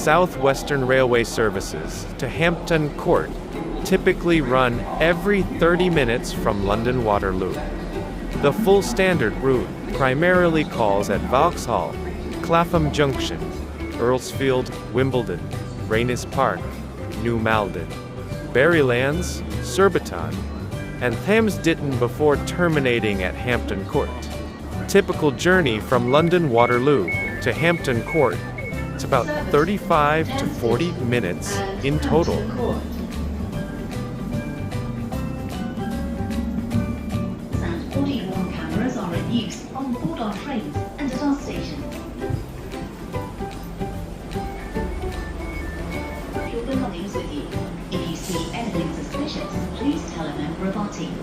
South Western Railway services to Hampton Court typically run every 30 minutes from London Waterloo. The full standard route primarily calls at Vauxhall, Clapham Junction, Earlsfield, Wimbledon, Raynes Park, New Malden, Berrylands, Surbiton, and Thames Ditton before terminating at Hampton Court. Typical journey from London Waterloo to Hampton Court is about 35 to 40 minutes in total. Body-worn cameras are in use on board our trains and at our station. 6:6. If you see anything suspicious, please tell a member of our team.